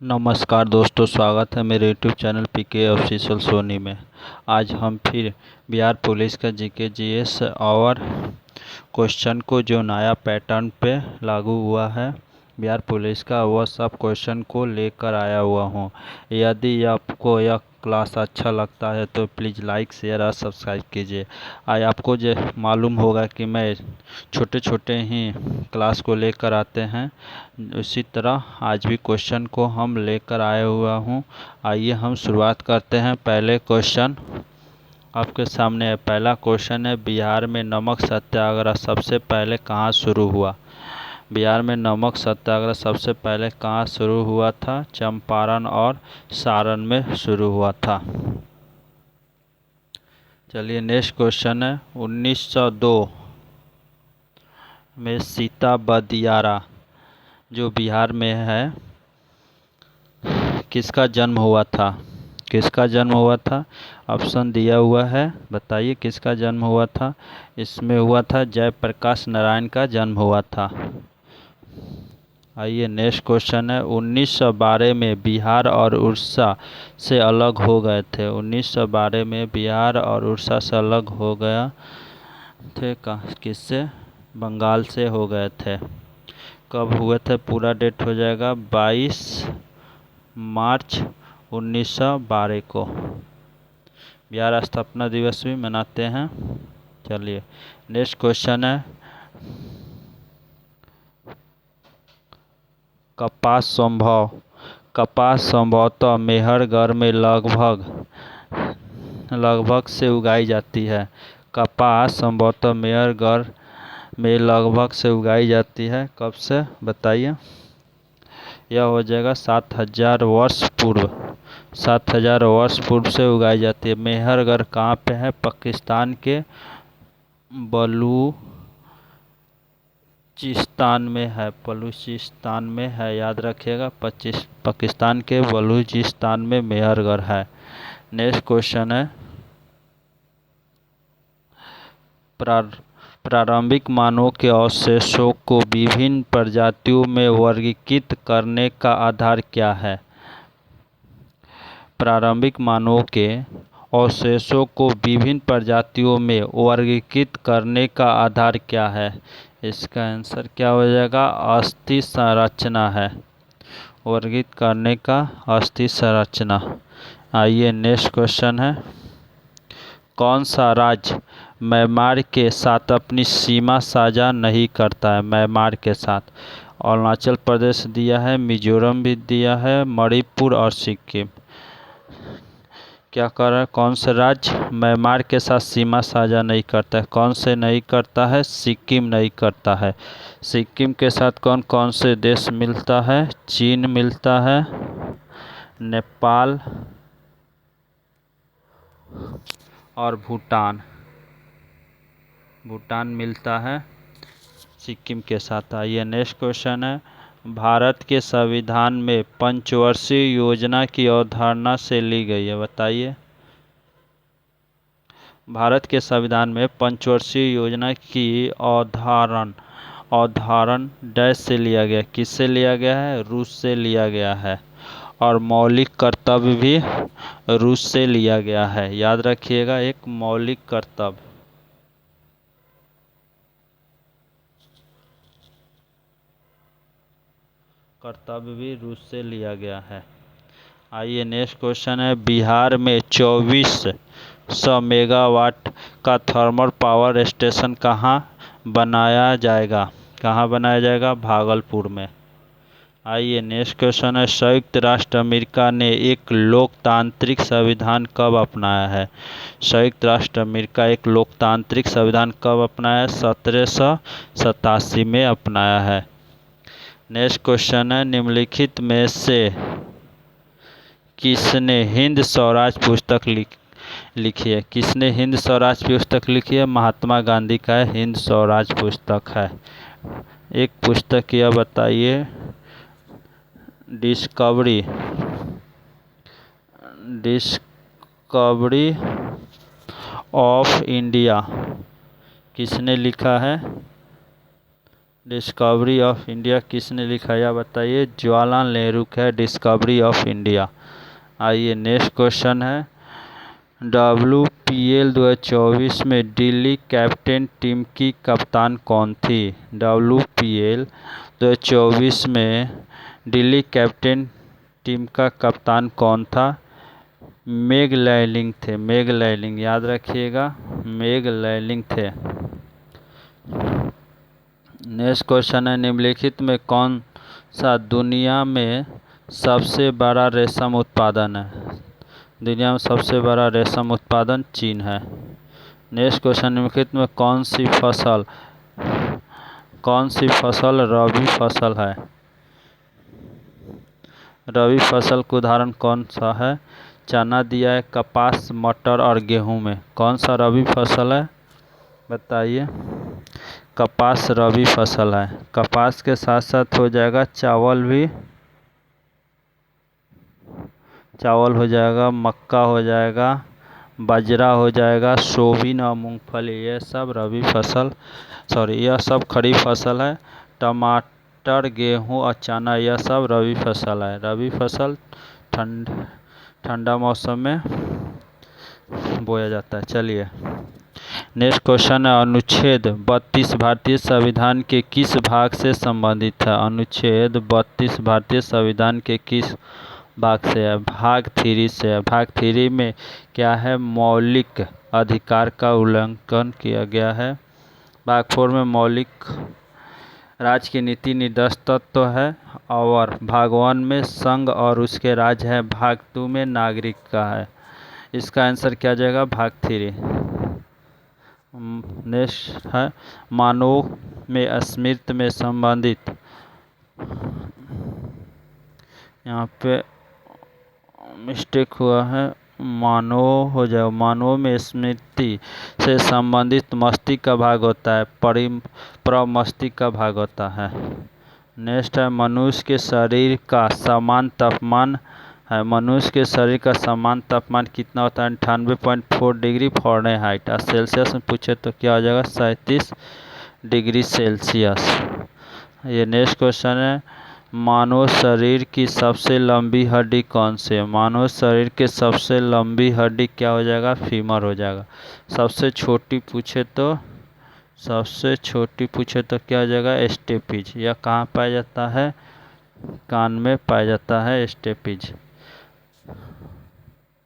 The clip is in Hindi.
नमस्कार दोस्तों, स्वागत है मेरे YouTube channel PK official Soni में। आज हम फिर बिहार पुलिस का जीके जीएस और क्वेश्चन को जो नया पैटर्न पे लागू हुआ है बिहार पुलिस का, वह सब क्वेश्चन को लेकर आया हुआ हूँ। यदि आपको यह क्लास अच्छा लगता है तो प्लीज़ लाइक शेयर और सब्सक्राइब कीजिए। आज आपको जो मालूम होगा कि मैं छोटे छोटे ही क्लास को लेकर आते हैं, उसी तरह आज भी क्वेश्चन को हम लेकर आए हुआ हूँ। आइए हम शुरुआत करते हैं। पहले क्वेश्चन आपके सामने है। पहला क्वेश्चन है, बिहार में नमक सत्याग्रह सबसे पहले कहाँ शुरू हुआ? बिहार में नमक सत्याग्रह सबसे पहले कहाँ शुरू हुआ था? चंपारण और सारण में शुरू हुआ था। चलिए नेक्स्ट क्वेश्चन है, 1902 में सीता बदियारा जो बिहार में है, किसका जन्म हुआ था? किसका जन्म हुआ था? ऑप्शन दिया हुआ है, बताइए किसका जन्म हुआ था। इसमें हुआ था जयप्रकाश नारायण का जन्म हुआ था। आइए नेक्स्ट क्वेश्चन है, 1912 में बिहार और उड़ीसा से अलग हो गए थे। 1912 में बिहार और उड़ीसा से अलग हो गया थे, किससे? बंगाल से हो गए थे। कब हुए थे? पूरा डेट हो जाएगा 22 मार्च 1912 को। बिहार स्थापना दिवस भी मनाते हैं। चलिए नेक्स्ट क्वेश्चन है, कपास संभवतः मेहरगढ़ में लगभग से उगाई जाती है। कपास संभवतः मेहरगढ़ में लगभग से उगाई जाती है। कब से बताइए? यह हो जाएगा 7000 वर्ष पूर्व। 7000 वर्ष पूर्व से उगाई जाती है। मेहरगढ़ कहाँ पे है? पाकिस्तान के बलूचिस्तान में है। बलूचिस्तान में है, याद रखिएगा। पाकिस्तान के बलूचिस्तान में मेहरगढ़ है। नेक्स्ट क्वेश्चन है, प्रारंभिक मानवों के अवशेषों को विभिन्न प्रजातियों में वर्गीकृत करने का आधार क्या है? प्रारंभिक मानवों के अवशेषों को विभिन्न प्रजातियों में वर्गीकृत करने का आधार क्या है? इसका आंसर क्या हो जाएगा? अस्थि संरचना है। वर्गीकृत करने का अस्थि संरचना। आइए नेक्स्ट क्वेश्चन है, कौन सा राज्य म्यांमार के साथ अपनी सीमा साझा नहीं करता है? म्यांमार के साथ अरुणाचल प्रदेश दिया है, मिजोरम भी दिया है, मणिपुर और सिक्किम। क्या कर रहा है? कौन सा राज्य म्यांमार के साथ सीमा साझा नहीं करता है? कौन से नहीं करता है? सिक्किम नहीं करता है। सिक्किम के साथ कौन कौन से देश मिलता है? चीन मिलता है, नेपाल और भूटान मिलता है सिक्किम के साथ। आइए नेक्स्ट क्वेश्चन है, भारत के संविधान में पंचवर्षीय योजना की अवधारणा से ली गई है, बताइए। भारत के संविधान में पंचवर्षीय योजना की अवधारण डैश से लिया गया? किससे लिया गया है? रूस से लिया गया है। और मौलिक कर्तव्य भी रूस से लिया गया है, याद रखिएगा। एक मौलिक कर्तव्य भी रूस से लिया गया है। आइए नेक्स्ट क्वेश्चन है, बिहार में 2400 मेगावाट का थर्मल पावर स्टेशन कहाँ बनाया जाएगा? कहाँ बनाया जाएगा? भागलपुर में। आइए नेक्स्ट क्वेश्चन है, संयुक्त राष्ट्र अमेरिका ने एक लोकतांत्रिक संविधान कब अपनाया है? संयुक्त राष्ट्र अमेरिका एक लोकतांत्रिक संविधान कब अपनाया है? 1787 में अपनाया है। नेक्स्ट क्वेश्चन है, निम्नलिखित में से किसने हिंद स्वराज पुस्तक लिखी है? किसने हिंद स्वराज पुस्तक लिखी है? महात्मा गांधी का हिंद स्वराज पुस्तक है। एक पुस्तक यह बताइए, डिस्कवरी ऑफ इंडिया किसने लिखा है? डिस्कवरी ऑफ इंडिया किसने लिखा है बताइए। जवाहरलाल नेहरू का डिस्कवरी ऑफ इंडिया। आइए नेक्स्ट क्वेश्चन है, WPL 2024 में दिल्ली कैपिटल टीम की कप्तान कौन थी। WPL 2024 में दिल्ली कैपिटल टीम का कप्तान कौन था। मेग लैनिंग थे, मेग लैनिंग, याद रखिएगा, मेग लैनिंग थे। नेक्स्ट क्वेश्चन है, निम्नलिखित में कौन सा दुनिया में सबसे बड़ा रेशम उत्पादन है। दुनिया में सबसे बड़ा रेशम उत्पादन चीन है। नेक्स्ट क्वेश्चन, निम्नलिखित में कौन सी फसल रबी फसल है। रबी फसल का उदाहरण कौन सा है। चना दिया है, कपास, मटर और गेहूं में कौन सा रबी फसल है बताइए। कपास रबी फसल है। कपास के साथ साथ हो जाएगा चावल भी, चावल हो जाएगा, मक्का हो जाएगा, बाजरा हो जाएगा, सोयाबीन और मूंगफली, ये सब रबी फसल, यह सब खरीफ फसल है। टमाटर, गेहूं और चना यह सब रबी फसल है। रबी फसल ठंडा मौसम में बोया जाता है। चलिए नेक्स्ट क्वेश्चन है, अनुच्छेद 32 भारतीय संविधान के किस भाग से संबंधित है। अनुच्छेद 32 भारतीय संविधान के किस भाग से है। भाग 3 से है। भाग 3 में क्या है, मौलिक अधिकार का उल्लंघन किया गया है। भाग 4 में मौलिक राज्य की नीति निर्देश तत्व है। और भाग 1 में संघ और उसके राज्य है। भाग 2 में नागरिक का है। इसका आंसर क्या जाएगा, भाग 3। नेक्स्ट है, मानव में अस्मिता में संबंधित, यहाँ पे मिस्टेक हुआ है, मानव हो जाए, मानव में स्मृति से संबंधित मस्तिष्क का भाग होता है, प्रमस्तिष्क का भाग होता है। नेक्स्ट है, मनुष्य के शरीर का समान तापमान है। मनुष्य के शरीर का समान तापमान कितना होता है, 98.4 डिग्री फ़ारेनहाइट। और सेल्सियस में पूछे तो क्या हो जाएगा, 37 डिग्री सेल्सियस। ये नेक्स्ट क्वेश्चन है, मानव शरीर की सबसे लंबी हड्डी कौन सी है। मानव शरीर के सबसे लंबी हड्डी क्या हो जाएगा, फीमर हो जाएगा। सबसे छोटी पूछे तो क्या हो जाएगा, स्टेपिज। यह कहाँ पाया जाता है, कान में पाया जाता है स्टेपिज।